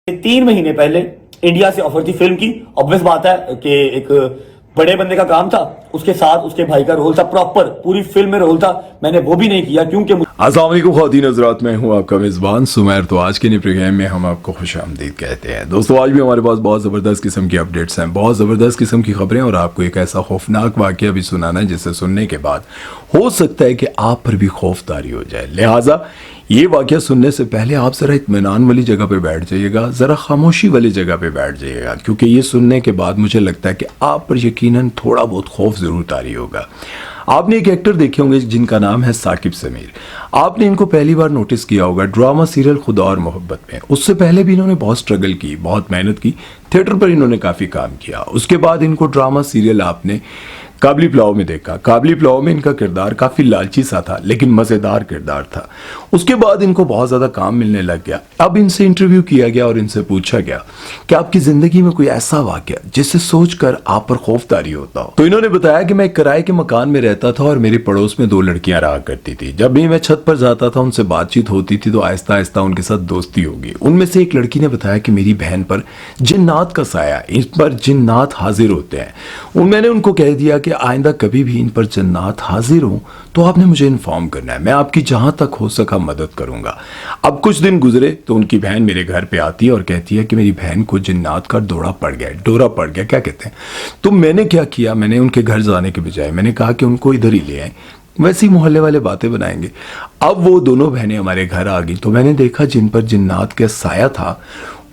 3 महीने पहले इंडिया से ऑफर थी फिल्म की। ऑब्वियस बात है कि एक बड़े बंदे का काम था, उसके साथ उसके भाई का रोल था, प्रॉपर पूरी फिल्म में रोल था। मैंने वो भी नहीं किया क्योंकि अस्सलाम वालेकुम ख़वातीन हज़रात, मैं हूं आपका मेज़बान सुमैर। तो आज के नए प्रोग्राम में हम आपको खुशामदीद कहते हैं। दोस्तों, आज भी हमारे पास बहुत ज़बरदस्त किस्म की अपडेट्स हैं, बहुत ज़बरदस्त किस्म की खबरें, और आपको एक ऐसा खौफनाक वाक़या भी सुनाना है जिसे सुनने के बाद हो सकता है कि आप पर भी खौफ तारी हो जाए। लिहाजा ये वाक़या सुनने से पहले आप ज़रा इत्मीनान वाली जगह पे बैठ जाइएगा, ज़रा खामोशी वाली जगह पे बैठ जाइएगा, क्योंकि ये सुनने के बाद मुझे लगता है कि आप पर यकीनन थोड़ा बहुत खौफ ज़रूर तारी होगा। आपने एक एक्टर देखे होंगे जिनका नाम है साकिब समीर। आपने इनको पहली बार नोटिस किया होगा ड्रामा सीरियल खुदा और मोहब्बत में। उससे पहले भी इन्होंने बहुत स्ट्रगल की, बहुत मेहनत की, थिएटर पर इन्होंने काफ़ी काम किया। उसके बाद इनको ड्रामा सीरियल आपने काबली पुलाव में देखा। काबली पुलाव में इनका किरदार काफ़ी लालची सा था, लेकिन मज़ेदार किरदार था। उसके बाद इनको बहुत ज़्यादा काम मिलने लग गया। अब इनसे इंटरव्यू किया गया और इनसे पूछा गया कि आपकी ज़िंदगी में कोई ऐसा वाक़या जिससे सोचकर आप पर खौफ तारी होता हो। तो इन्होंने बताया कि मैं एक किराए के मकान में रहता था और मेरे पड़ोस में 2 लड़कियां रहा करती थी। जब भी मैं छत पर जाता था, उनसे बातचीत होती थी तो आहिस्ता आहिस्ता उनके साथ दोस्ती होगी। उनमें से एक लड़की ने बताया कि मेरी बहन पर जिन्नात का साया, इन पर जिन्नात हाजिर होते हैं। मैंने उनको कह दिया कि आइंदा कभी भी इन पर जन्नात हाजिर हो तो आपने मुझे इन्फॉर्म करना है, मैं आपकी जहां तक हो सका मदद करूंगा। अब कुछ दिन गुजरे तो उनकी बहन मेरे घर पे आती है और कहती है कि मेरी बहन को जिन्नात का डोरा पड़ गया, क्या कहते हैं। तो मैंने क्या किया, मैंने उनके घर जाने के बजाय मैंने कहा कि उनको इधर ही ले आए, वैसे ही मोहल्ले वाले बातें बनाएंगे। अब वो दोनों बहनें हमारे घर आ गई तो मैंने देखा जिन पर जिन्नात का साया था,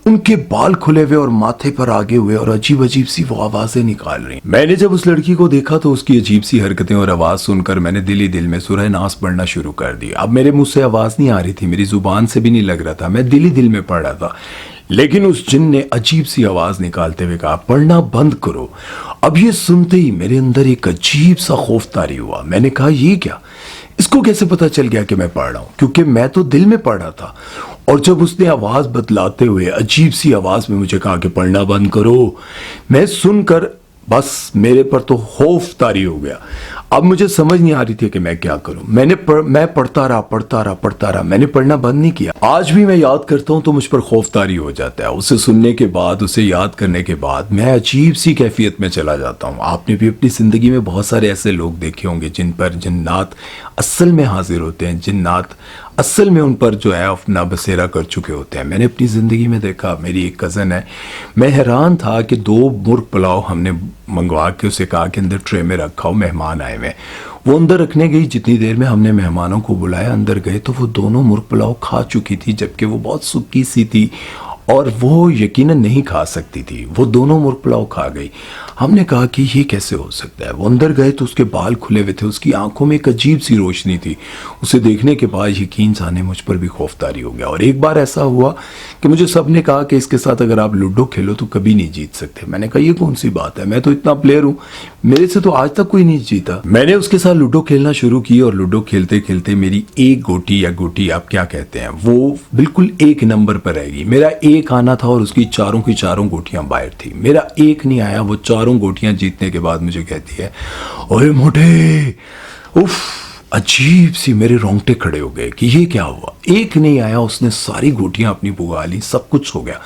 उनके बाल खुले हुए और माथे पर आगे हुए और अजीब अजीब सी वो आवाजें निकाल रही। मैंने जब उस लड़की को देखा तो उसकी अजीब सी हरकतें और आवाज सुनकर मैंने दिल ही दिल में सूरह नास पढ़ना शुरू कर दी। अब मेरे मुंह से आवाज नहीं आ रही थी, मेरी जुबान से भी नहीं लग रहा था, मैं दिल ही दिल में पढ़ रहा था। लेकिन उस जिन ने अजीब सी आवाज निकालते हुए कहा, पढ़ना बंद करो। अब ये सुनते ही मेरे अंदर एक अजीब सा खौफ तारी हुआ। मैंने कहा, ये क्या, इसको कैसे पता चल गया कि मैं पढ़ रहा हूं, क्योंकि मैं तो दिल में पढ़ रहा था। और जब उसने आवाज बदलाते हुए अजीब सी आवाज में मुझे कहा कि पढ़ना बंद करो, मैं सुनकर बस मेरे पर तो खौफ तारी हो गया। अब मुझे समझ नहीं आ रही थी कि मैं क्या करूं। मैं पढ़ता रहा, मैंने पढ़ना बंद नहीं किया। आज भी मैं याद करता हूं तो मुझ पर खौफ तारी हो जाता है। उसे सुनने के बाद, उसे याद करने के बाद मैं अजीब सी कैफियत में चला जाता हूं। आपने भी अपनी जिंदगी में बहुत सारे ऐसे लोग देखे होंगे जिन पर जिन्नात असल में हाजिर होते हैं, जिन्नात असल में उन पर जो है अपना बसेरा कर चुके होते हैं। मैंने अपनी ज़िंदगी में देखा, मेरी एक कज़न है, मैं हैरान था कि 2 मुर्ग पुलाव हमने मंगवा के उसे कहा कि अंदर ट्रे में रखा हो, मेहमान आए हुए। वो अंदर रखने गई, जितनी देर में हमने मेहमानों को बुलाया अंदर गए तो वो दोनों मुर्ग पुलाव खा चुकी थी, जबकि वो बहुत सूखी सी थी और वो यकीनन नहीं खा सकती थी। वो दोनों मुर्ग पुलाव खा गई। हमने कहा कि ये कैसे हो सकता है। वो अंदर गए तो उसके बाल खुले हुए थे, उसकी आंखों में एक अजीब सी रोशनी थी। उसे देखने के बाद यकीन जाने मुझ पर भी खौफतारी हो गया। और एक बार ऐसा हुआ कि मुझे सब ने कहा कि इसके साथ अगर आप लूडो खेलो तो कभी नहीं जीत सकते। मैंने कहा, ये कौन सी बात है, मैं तो इतना प्लेयर हूँ, मेरे से तो आज तक कोई नहीं जीता। मैंने उसके साथ लूडो खेलना शुरू की और लूडो खेलते खेलते मेरी एक गोटी, या गोटी आप क्या कहते हैं, वो बिल्कुल 1 नंबर पर रहेगी। मेरा एक आना था और उसकी चारों की चारों गोटियां बाहर थी। मेरा एक नहीं आया, वो चारों गोटियां जीतने के बाद मुझे कहती है, ओए मोटे। उफ, अजीब सी मेरे रोंगटे खड़े हो गए कि ये क्या हुआ। एक नहीं आया, उसने सारी गोटियां अपनी पुगा ली, सब कुछ हो गया।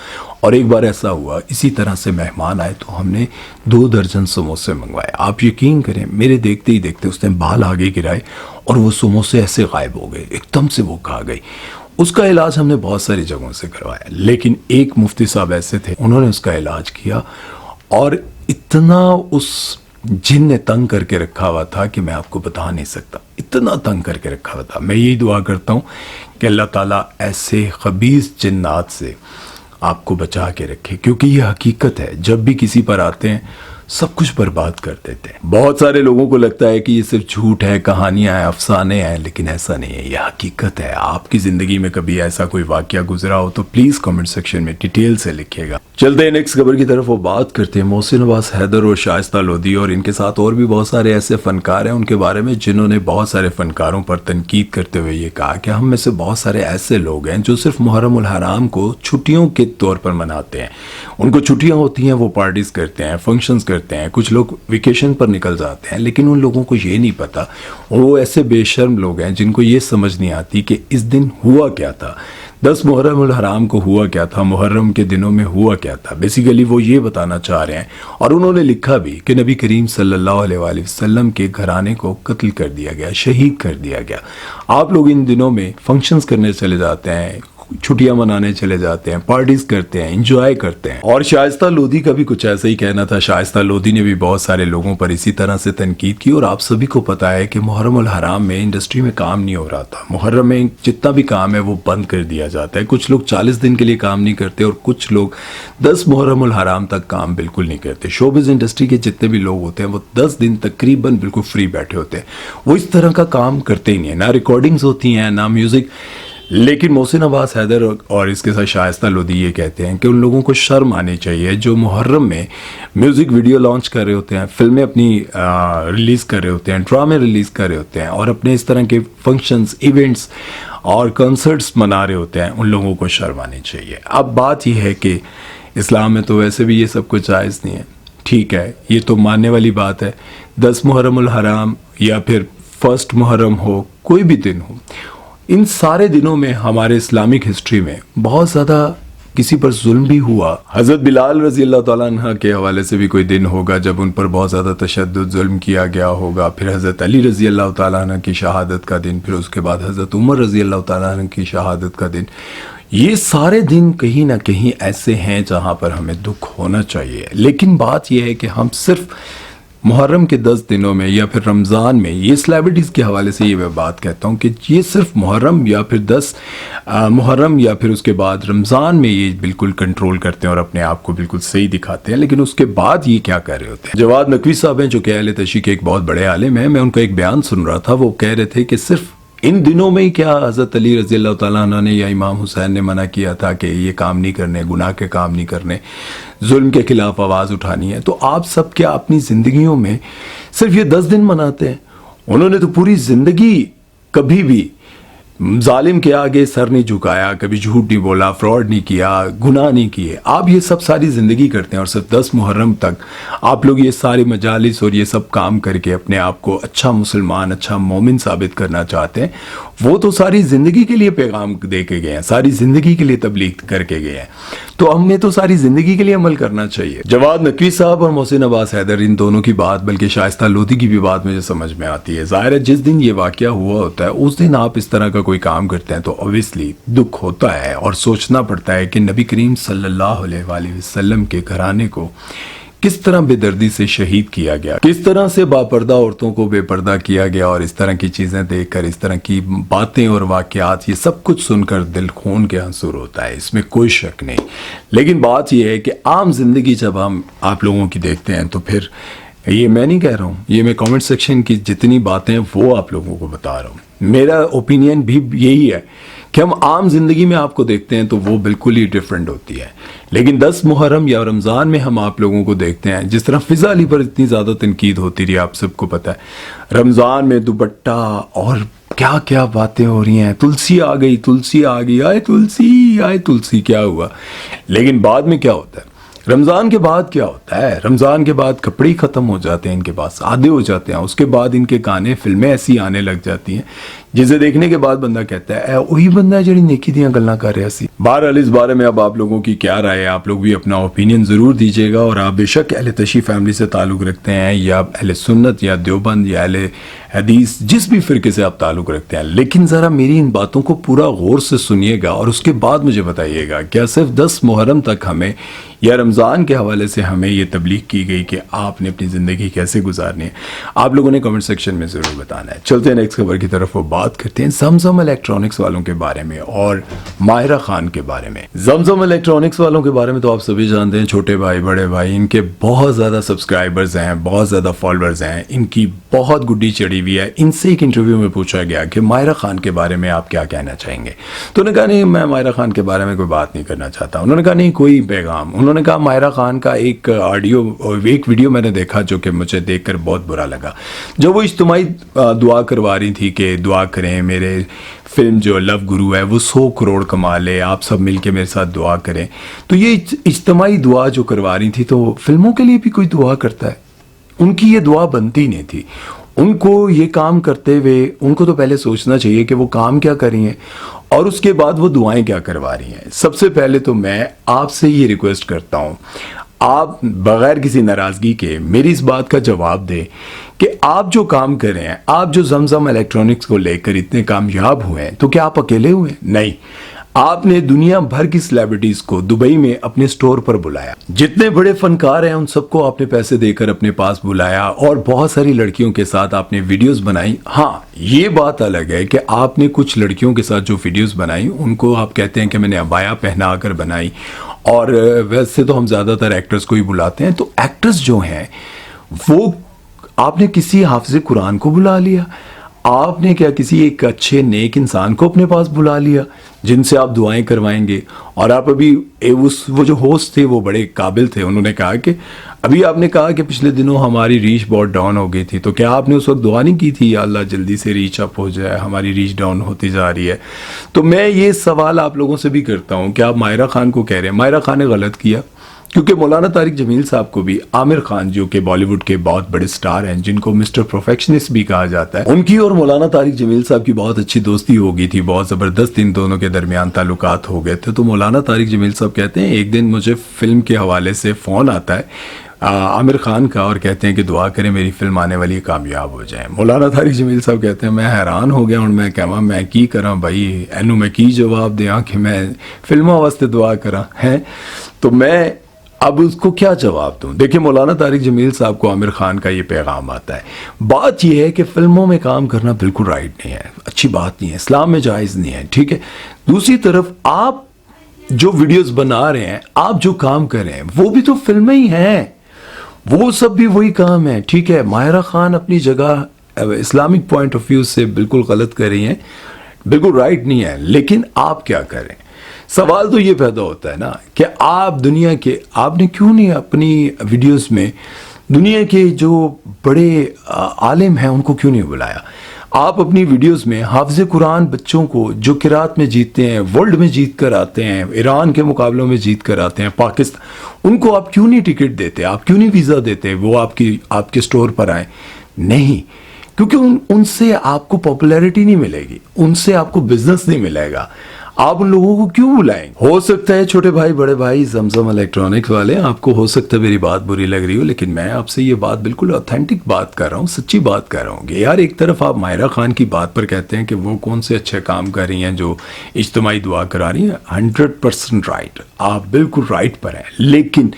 और एक बार ऐसा हुआ, इसी तरह से मेहमान आए तो हमने 2 दर्जन समोसे मंगवाए। आप यकीन करें, मेरे देखते ही देखते उसने बाल आगे गिराए और वो समोसे ऐसे गायब हो गए, एकदम से वो खा गई। उसका इलाज हमने बहुत सारी जगहों से करवाया, लेकिन एक मुफ्ती साहब ऐसे थे, उन्होंने उसका इलाज किया और इतना उस जिन ने तंग करके रखा हुआ था कि मैं आपको बता नहीं सकता, इतना तंग करके रखा हुआ था। मैं यही दुआ करता हूँ कि अल्लाह ताला ऐसे खबीस जिन्नात से आपको बचा के रखे, क्योंकि ये हकीकत है, जब भी किसी पर आते हैं सब कुछ बर्बाद कर देते हैं। बहुत सारे लोगों को लगता है कि ये सिर्फ झूठ है, कहानियां हैं, अफसाने हैं, लेकिन ऐसा नहीं है, ये हकीकत है। आपकी जिंदगी में कभी ऐसा कोई वाकया गुजरा हो तो प्लीज कमेंट सेक्शन में डिटेल से लिखिएगा। चलते हैं नेक्स्ट खबर की तरफ। वो बात करते हैं मोहसिन अब्बास हैदर और शाइस्ता लोधी, और इनके साथ और भी बहुत सारे ऐसे फनकार हैं उनके बारे में जिन्होंने बहुत सारे फनकारों पर तनकीद करते हुए ये कहा कि हम में से बहुत सारे ऐसे लोग हैं जो सिर्फ मुहर्रम उल हराम को छुट्टियों के तौर पर मनाते हैं। उनको छुट्टियां होती हैं, वो पार्टीज करते हैं, फंक्शंस करते हैं, कुछ लोग वेकेशन पर निकल जाते हैं, लेकिन उन लोगों को ये नहीं पता, और वो ऐसे बेशर्म लोग हैं जिनको ये समझ नहीं आती कि इस दिन हुआ क्या था। 10 मुहर्रम उल हराम को हुआ क्या था, मुहर्रम के दिनों में हुआ क्या था, बेसिकली वो ये बताना चाह रहे हैं। और उन्होंने लिखा भी कि नबी करीम सल्लल्लाहु अलैहि वसल्लम के घराने को कत्ल कर दिया गया, शहीद कर दिया गया। आप लोग इन दिनों में फंक्शंस करने चले जाते हैं, छुट्टियां मनाने चले जाते हैं, पार्टीज करते हैं, एंजॉय करते हैं। और शाइस्ता लोधी का भी कुछ ऐसा ही कहना था। शाइस्ता लोधी ने भी बहुत सारे लोगों पर इसी तरह से तनकीद की। और आप सभी को पता है कि मुहर्रम उल हराम में इंडस्ट्री में काम नहीं हो रहा था। मुहर्रम में जितना भी काम है वो बंद कर दिया जाता है। कुछ लोग 40 दिन के लिए काम नहीं करते और कुछ लोग 10 मुहर्रम उल हराम तक काम बिल्कुल नहीं करते। शोबिज़ इंडस्ट्री के जितने भी लोग होते हैं वो 10 दिन तकरीबन बिल्कुल फ्री बैठे होते हैं। वो इस तरह का काम करते ही नहीं है, ना रिकॉर्डिंग्स होती हैं ना म्यूजिक। लेकिन मोहसिन अब्बास हैदर और इसके साथ शाइस्ता लोधी ये कहते हैं कि उन लोगों को शर्म आनी चाहिए जो मुहर्रम में म्यूज़िक वीडियो लॉन्च कर रहे होते हैं, फिल्में अपनी रिलीज़ कर रहे होते हैं, ड्रामे रिलीज़ कर रहे होते हैं और अपने इस तरह के फंक्शंस, इवेंट्स और कॉन्सर्ट्स मना रहे होते हैं। उन लोगों को शर्म आनी चाहिए। अब बात यह है कि इस्लाम में तो वैसे भी ये सब कुछ जायज़ नहीं है, ठीक है, ये तो मानने वाली बात है। 10 मुहर्रम उल हराम या फिर 1 मुहर्रम हो, कोई भी दिन हो, इन सारे दिनों में हमारे इस्लामिक हिस्ट्री में बहुत ज़्यादा किसी पर जुल्म भी हुआ। हज़रत बिलाल रज़ी अल्लाह ताला अन्हा के हवाले से भी कोई दिन होगा जब उन पर बहुत ज़्यादा तशद्दुद जुल्म किया गया होगा। फिर हज़रत अली रज़ी अल्लाह ताला अन्हा की शहादत का दिन, फिर उसके बाद हज़रत उमर रज़ी अल्लाह ताला अन्हा की शहादत का दिन। ये सारे दिन कहीं ना कहीं ऐसे हैं जहाँ पर हमें दुख होना चाहिए। लेकिन बात यह है कि हम सिर्फ मुहर्रम के 10 दिनों में या फिर रमज़ान में, ये सेलिब्रिटीज़ के हवाले से ये मैं बात कहता हूँ कि ये सिर्फ मुहर्रम या फिर 10 मुहर्रम या फिर उसके बाद रमज़ान में ये बिल्कुल कंट्रोल करते हैं और अपने आप को बिल्कुल सही दिखाते हैं। लेकिन उसके बाद ये क्या कर रहे होते हैं। जवाद नकवी साहब हैं जो कि अहले तशी के एक बहुत बड़े आलिम हैं। मैं उनका एक बयान सुन रहा था, वो कह रहे थे कि सिर्फ इन दिनों में ही क्या हज़रत अली रज़ी अल्लाह ताला अन्हु ने या इमाम हुसैन ने मना किया था कि ये काम नहीं करने, गुनाह के काम नहीं करने, जुल्म के खिलाफ आवाज़ उठानी है। तो आप सब क्या अपनी ज़िंदगियों में सिर्फ ये 10 दिन मनाते हैं? उन्होंने तो पूरी ज़िंदगी कभी भी जालिम के आगे सर नहीं झुकाया, कभी झूठ नहीं बोला, फ्रॉड नहीं किया, गुनाह नहीं किए। आप ये सब सारी ज़िंदगी करते हैं और सिर्फ 10 मुहर्रम तक आप लोग ये सारे मजालिस और ये सब काम करके अपने आप को अच्छा मुसलमान, अच्छा मोमिन साबित करना चाहते हैं। वो तो सारी ज़िंदगी के लिए पैगाम दे के गए हैं, सारी ज़िंदगी के लिए तबलीग करके गए हैं। तो हमें तो सारी ज़िंदगी के लिए अमल करना चाहिए। जवाद नकवी साहब और मोहसिन अब्बास हैदर, इन दोनों की बात, बल्कि शाइस्ता लोधी की भी बात मुझे समझ में आती है। ज़ाहिर है जिस दिन ये वाक़या हुआ होता है उस दिन आप इस तरह का कोई काम करते हैं तो ऑब्वियसली दुख होता है और सोचना पड़ता है कि नबी करीम सल्लल्लाहु अलैहि वसल्लम के घराने को किस तरह बेदर्दी से शहीद किया गया, किस तरह से बापर्दा औरतों को बेपर्दा किया गया। और इस तरह की चीज़ें देखकर, इस तरह की बातें और वाक़यात, ये सब कुछ सुनकर दिल खून के आंसू होता है, इसमें कोई शक नहीं। लेकिन बात यह है कि आम जिंदगी जब हम आप लोगों की देखते हैं तो फिर ये मैं नहीं कह रहा हूँ, ये मैं कमेंट सेक्शन की जितनी बातें हैं वो आप लोगों को बता रहा हूँ। मेरा ओपिनियन भी यही है कि हम आम जिंदगी में आपको देखते हैं तो वो बिल्कुल ही डिफरेंट होती है। लेकिन 10 मुहर्रम या रमज़ान में हम आप लोगों को देखते हैं, जिस तरह फ़िज़ा अली पर इतनी ज़्यादा तनकीद होती रही, आप सबको पता है, रमज़ान में दुपट्टा और क्या क्या बातें हो रही हैं, तुलसी आ गई, तुलसी आ गई, आए तुलसी, आए तुलसी, क्या हुआ। लेकिन बाद में क्या होता है, रमज़ान के बाद क्या होता है, रमज़ान के बाद कपड़े ही ख़त्म हो जाते हैं इनके पास, आधे हो जाते हैं। उसके बाद इनके गाने, फिल्में ऐसी आने लग जाती हैं जिसे देखने के बाद बंदा कहता है वही बंदा जड़ी नेकी दियां गल्लां कर रहा सी। बहरहाल इस बारे में अब आप लोगों की क्या राय है, आप लोग भी अपना ओपिनियन ज़रूर दीजिएगा। और आप बेशक अहले तशी फैमिली से ताल्लुक़ रखते हैं या अहले सुन्नत या देवबंद या अहले हदीस, जिस भी फ़िरके से आप ताल्लुक़ रखते हैं, लेकिन ज़रा मेरी इन बातों को पूरा गौर से सुनिएगा और उसके बाद मुझे बताइएगा क्या सिर्फ 10 मुहर्रम तक हमें या रमज़ान के हवाले से हमें ये तबलीग की गई कि आपने अपनी ज़िंदगी कैसे गुजारनी है। आप लोगों ने कमेंट सेक्शन में ज़रूर बताना है। चलते हैं नेक्स्ट खबर की तरफ, वो बात करते हैं जमजम इलेक्ट्रॉनिक्स वालों के बारे में और माहिरा खान के बारे में। जमजम इलेक्ट्रॉनिक्स वालों के बारे में तो आप सभी जानते हैं, छोटे भाई बड़े भाई, इनके बहुत ज़्यादा सब्सक्राइबर्स हैं, बहुत ज़्यादा फॉलोअर्स हैं, इनकी बहुत गुड्डी चढ़ी हुई है। इनसे एक इंटरव्यू में पूछा गया कि माहिरा खान के बारे में आप क्या कहना चाहेंगे, तो उन्होंने कहा नहीं, मैं माहिरा खान के बारे में कोई बात नहीं करना चाहता। उन्होंने कहा नहीं, कोई पैगाम। उन्होंने कहा माहिरा खान का एक एक वीडियो मैंने देखा जो कि मुझे देखकर बहुत बुरा लगा, जब वो इज्तिमाई दुआ करवा रही थी कि दुआ करें मेरे फिल्म जो लव गुरु है वो 100 करोड़ कमा ले, आप सब मिलके मेरे साथ दुआ करें। तो ये इज्तिमाई दुआ जो करवा रही थी, तो फिल्मों के लिए भी कोई दुआ करता है? उनकी ये दुआ बनती नहीं थी। ان کو یہ کام کرتے ہوئے ان کو تو پہلے سوچنا چاہیے کہ وہ کام کیا کر رہی ہیں اور اس کے بعد وہ دعائیں کیا کروا رہی ہیں. سب سے پہلے تو میں آپ سے یہ ریکویسٹ کرتا ہوں، آپ بغیر کسی ناراضگی کے میری اس بات کا جواب دیں کہ آپ جو کام کر رہے ہیں، آپ جو زمزم الیکٹرانکس کو لے کر اتنے کامیاب ہوئے ہیں، تو کیا آپ اکیلے ہوئے ہیں؟ نہیں، آپ نے دنیا بھر کی سیلیبریٹیز کو دبئی میں اپنے سٹور پر بلایا. جتنے بڑے فنکار ہیں ان سب کو آپ نے پیسے دے کر اپنے پاس بلایا اور بہت ساری لڑکیوں کے ساتھ آپ نے ویڈیوز بنائی. ہاں، یہ بات الگ ہے کہ آپ نے کچھ لڑکیوں کے ساتھ جو ویڈیوز بنائی ان کو آپ کہتے ہیں کہ میں نے عبایا پہنا کر بنائی، اور ویسے تو ہم زیادہ تر ایکٹرز کو ہی بلاتے ہیں. تو ایکٹرز جو ہیں وہ آپ نے کسی حافظ قرآن کو بلا لیا، آپ نے کیا کسی ایک اچھے نیک انسان کو اپنے پاس بلا لیا جن سے آپ دعائیں کروائیں گے. اور آپ ابھی وہ جو ہوسٹ تھے وہ بڑے قابل تھے، انہوں نے کہا کہ ابھی آپ نے کہا کہ پچھلے دنوں ہماری ریچ بہت ڈاؤن ہو گئی تھی، تو کیا آپ نے اس وقت دعا نہیں کی تھی یا اللہ جلدی سے ریچ اپ ہو جائے، ہماری ریچ ڈاؤن ہوتی جا رہی ہے. تو میں یہ سوال آپ لوگوں سے بھی کرتا ہوں کہ آپ ماہرہ خان کو کہہ رہے ہیں. ماہرہ خان نے غلط کیا، کیونکہ مولانا طارق جمیل صاحب کو بھی عامر خان جو کہ بالی ووڈ کے بہت بڑے سٹار ہیں جن کو مسٹر پروفیکشنسٹ بھی کہا جاتا ہے، ان کی اور مولانا طارق جمیل صاحب کی بہت اچھی دوستی ہو گئی تھی، بہت زبردست ان دونوں کے درمیان تعلقات ہو گئے تھے. تو مولانا طارق جمیل صاحب کہتے ہیں ایک دن مجھے فلم کے حوالے سے فون آتا ہے عامر خان کا اور کہتے ہیں کہ دعا کریں میری فلم آنے والی کامیاب ہو جائے. مولانا طارق جمیل صاحب کہتے ہیں میں حیران ہو گیا اور میں کہاں میں کی کراں بھائی اینو میں کی جواب دیاں کہ میں فلموں واسطے دعا کراں ہیں. تو میں اب اس کو کیا جواب دوں؟ دیکھیں مولانا طارق جمیل صاحب کو عامر خان کا یہ پیغام آتا ہے. بات یہ ہے کہ فلموں میں کام کرنا بالکل رائٹ نہیں ہے، اچھی بات نہیں ہے، اسلام میں جائز نہیں ہے، ٹھیک ہے. دوسری طرف آپ جو ویڈیوز بنا رہے ہیں، آپ جو کام کر رہے ہیں وہ بھی تو فلمیں ہی ہیں، وہ سب بھی وہی کام ہے، ٹھیک ہے. ماہرہ خان اپنی جگہ اسلامک پوائنٹ آف ویو سے بالکل غلط کر رہی ہیں، بالکل رائٹ نہیں ہے، لیکن آپ کیا کریں؟ سوال تو یہ پیدا ہوتا ہے نا کہ آپ دنیا کے آپ نے کیوں نہیں اپنی ویڈیوز میں دنیا کے جو بڑے عالم ہیں ان کو کیوں نہیں بلایا؟ آپ اپنی ویڈیوز میں حافظ قرآن بچوں کو جو قرات میں جیتتے ہیں، ورلڈ میں جیت کر آتے ہیں، ایران کے مقابلوں میں جیت کر آتے ہیں، پاکستان، ان کو آپ کیوں نہیں ٹکٹ دیتے، آپ کیوں نہیں ویزا دیتے وہ آپ کے سٹور پر آئیں؟ نہیں، کیونکہ ان سے آپ کو پاپولیرٹی نہیں ملے گی، ان سے آپ کو بزنس نہیں ملے گا. آپ ان لوگوں کو کیوں بلائیں؟ ہو سکتا ہے چھوٹے بھائی بڑے بھائی زمزم الیکٹرانکس والے آپ کو ہو سکتا ہے میری بات بری لگ رہی ہو، لیکن میں آپ سے یہ بات بالکل اوتھینٹک بات کر رہا ہوں، سچی بات کر رہا ہوں. کہ یار ایک طرف آپ ماہرہ خان کی بات پر کہتے ہیں کہ وہ کون سے اچھے کام کر رہی ہیں جو اجتماعی دعا کرا رہی ہیں، 100% رائٹ، آپ بالکل رائٹ پر ہیں. لیکن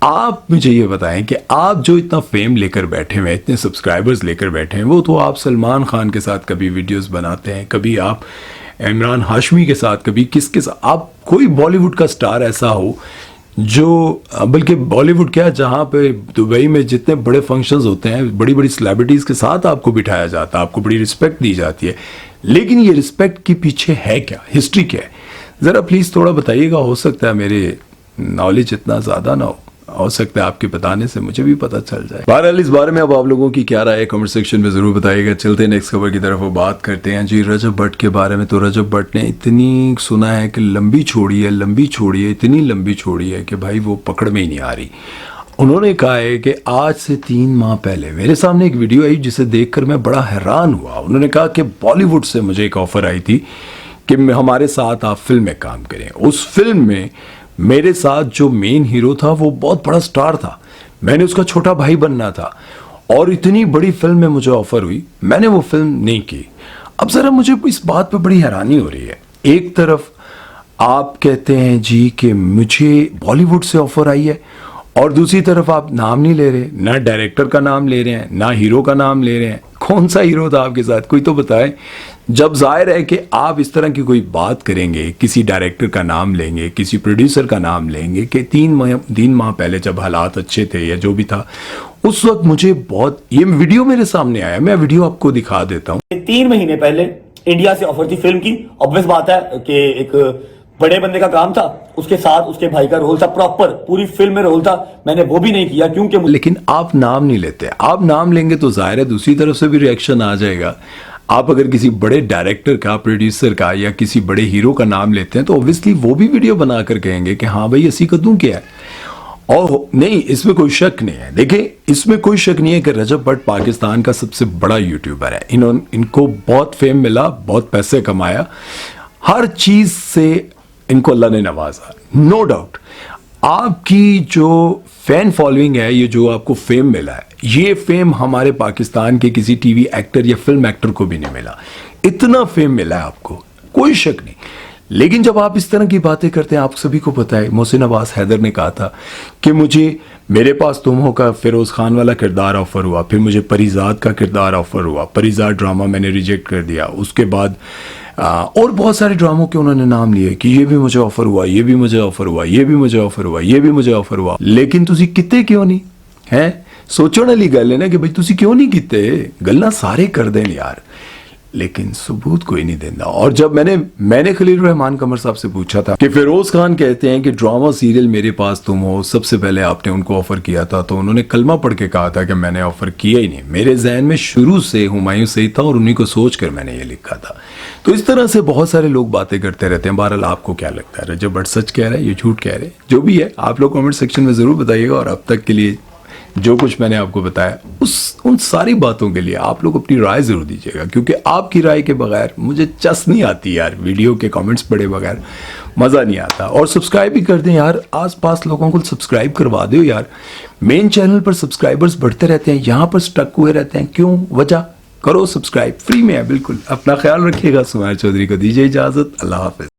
آپ مجھے یہ بتائیں کہ آپ جو اتنا فیم لے کر بیٹھے ہوئے ہیں، اتنے سبسکرائبرز لے کر بیٹھے ہیں، وہ تو آپ سلمان خان کے ساتھ کبھی ویڈیوز بناتے ہیں، کبھی آپ عمران ہاشمی کے ساتھ، کبھی کس کے ساتھ. آپ کوئی بالی ووڈ کا سٹار ایسا ہو جو بلکہ بالی ووڈ کیا جہاں پہ دبئی میں جتنے بڑے فنکشنز ہوتے ہیں بڑی بڑی سیلیبریٹیز کے ساتھ آپ کو بٹھایا جاتا ہے، آپ کو بڑی رسپیکٹ دی جاتی ہے، لیکن یہ رسپیکٹ کے پیچھے ہے کیا، ہسٹری کیا ہے؟ ذرا پلیز تھوڑا بتائیے گا. ہو سکتا ہے میرے نالج اتنا زیادہ نہ ہو سکتا ہے آپ کے بتانے سے مجھے بھی پتہ چل جائے. بہرحال اس بارے میں اب آپ لوگوں کی کیا رائے ہے کمنٹ سیکشن میں ضرور بتائیے گا. چلتے ہیں نیکسٹ خبر کی طرف، وہ بات کرتے ہیں جی رجب بھٹ کے بارے میں. تو رجب بھٹ نے اتنی سنا ہے کہ لمبی چھوڑی ہے، اتنی لمبی چھوڑی ہے کہ بھائی وہ پکڑ میں ہی نہیں آ رہی. انہوں نے کہا ہے کہ آج سے 3 ماہ پہلے میرے سامنے ایک ویڈیو آئی جسے دیکھ کر میں بڑا حیران ہوا. انہوں نے کہا کہ بالی ووڈ سے مجھے ایک آفر آئی تھی کہ ہمارے ساتھ آپ فلم میں کام کریں. اس فلم میں میرے ساتھ جو مین ہیرو تھا وہ بہت بڑا سٹار تھا، میں نے اس کا چھوٹا بھائی بننا تھا، اور اتنی بڑی فلم میں مجھے آفر ہوئی، میں نے وہ فلم نہیں کی. اب ذرا مجھے اس بات پہ بڑی حیرانی ہو رہی ہے. ایک طرف آپ کہتے ہیں جی کہ مجھے بالی ووڈ سے آفر آئی ہے، اور دوسری طرف آپ نام نہیں لے رہے، نہ ڈائریکٹر کا نام لے رہے ہیں، نہ ہیرو کا نام لے رہے ہیں. کون سا ہیرو تھا آپ کے ساتھ؟ کوئی تو بتائیں. جب ظاہر ہے کہ آپ اس طرح کی کوئی بات کریں گے، کسی ڈائریکٹر کا نام لیں گے، کسی پروڈیوسر کا نام لیں گے کہ 3 ماہ پہلے جب حالات اچھے تھے یا جو بھی تھا اس وقت مجھے بہت، یہ ویڈیو میرے سامنے آیا، میں ویڈیو آپ کو دکھا دیتا ہوں. 3 مہینے پہلے انڈیا سے آفر تھی فلم کی. obvious بات ہے کہ ایک بڑے بندے کا کام تھا، اس کے ساتھ اس کے بھائی کا رول تھا، پراپر پوری فلم میں رول تھا، میں نے وہ بھی نہیں کیا کیونکہ لیکن آپ نام نہیں لیتے. آپ نام لیں گے تو ظاہر ہے دوسری طرف سے بھی ریئیکشن آ جائے گا. آپ اگر کسی بڑے ڈائریکٹر کا، پروڈیوسر کا یا کسی بڑے ہیرو کا نام لیتے ہیں تو اوبویسلی وہ بھی ویڈیو بنا کر کہیں گے کہ ہاں بھائی اسی کدوں کیا ہے. اور نہیں اس میں کوئی شک نہیں ہے. دیکھیں اس میں کوئی شک نہیں ہے کہ رجب بٹ پاکستان کا سب سے بڑا یوٹیوبر ہے. ان کو بہت فیم ملا, بہت پیسے کمایا, ہر چیز سے ان کو اللہ نے نوازا, نو ڈاؤٹ. آپ کی جو فین فالوئنگ ہے, یہ جو آپ کو فیم ملا ہے, یہ فیم ہمارے پاکستان کے کسی ٹی وی ایکٹر یا فلم ایکٹر کو بھی نہیں ملا. اتنا فیم ملا ہے آپ کو, کوئی شک نہیں. لیکن جب آپ اس طرح کی باتیں کرتے ہیں, آپ سبھی کو پتا ہے محسن عباس حیدر نے کہا تھا کہ مجھے میرے پاس تم ہو کا فیروز خان والا کردار آفر ہوا, پھر مجھے پریزاد کا کردار آفر ہوا, پریزاد ڈرامہ میں نے ریجیکٹ کر دیا. اس کے بعد اور بہت سارے ڈراموں کے انہوں نے نام لیے کہ یہ بھی مجھے آفر ہوا, یہ بھی مجھے آفر ہوا, یہ بھی مجھے آفر ہوا, یہ بھی مجھے آفر ہوا. لیکن تسی کتے کیوں نہیں ہیں؟ سوچو والی گل ہے نا کہ بھائی تسی کیوں نہیں کیتے؟ گلاں سارے کر دیں یار, لیکن ثبوت کوئی نہیں دینا. اور جب میں نے خلیل الرحمان قمر صاحب سے پوچھا تھا کہ فیروز خان کہتے ہیں کہ ڈرامہ سیریل میرے پاس تم ہو سب سے پہلے آپ نے ان کو آفر کیا تھا, تو انہوں نے کلمہ پڑھ کے کہا تھا کہ میں نے آفر کیا ہی نہیں. میرے ذہن میں شروع سے ہمایوں سے ہی تھا اور انہی کو سوچ کر میں نے یہ لکھا تھا. تو اس طرح سے بہت سارے لوگ باتیں کرتے رہتے ہیں. بہرحال آپ کو کیا لگتا ہے, رجب بٹ سچ کہہ رہا ہے, یہ جھوٹ کہہ رہے ہیں؟ جو بھی ہے آپ لوگ کمنٹ سیکشن میں ضرور بتائیے گا. اور اب تک کے لیے جو کچھ میں نے آپ کو بتایا ان ساری باتوں کے لیے آپ لوگ اپنی رائے ضرور دیجیے گا, کیونکہ آپ کی رائے کے بغیر مجھے چس نہیں آتی یار. ویڈیو کے کامنٹس پڑھے بغیر مزہ نہیں آتا. اور سبسکرائب بھی کر دیں یار, آس پاس لوگوں کو سبسکرائب کروا دو یار. مین چینل پر سبسکرائبرز بڑھتے رہتے ہیں, یہاں پر سٹک ہوئے رہتے ہیں, کیوں وجہ؟ کرو سبسکرائب, فری میں ہے بالکل. اپنا خیال رکھیے گا. سمیر چودھری کو دیجیے اجازت, اللہ حافظ.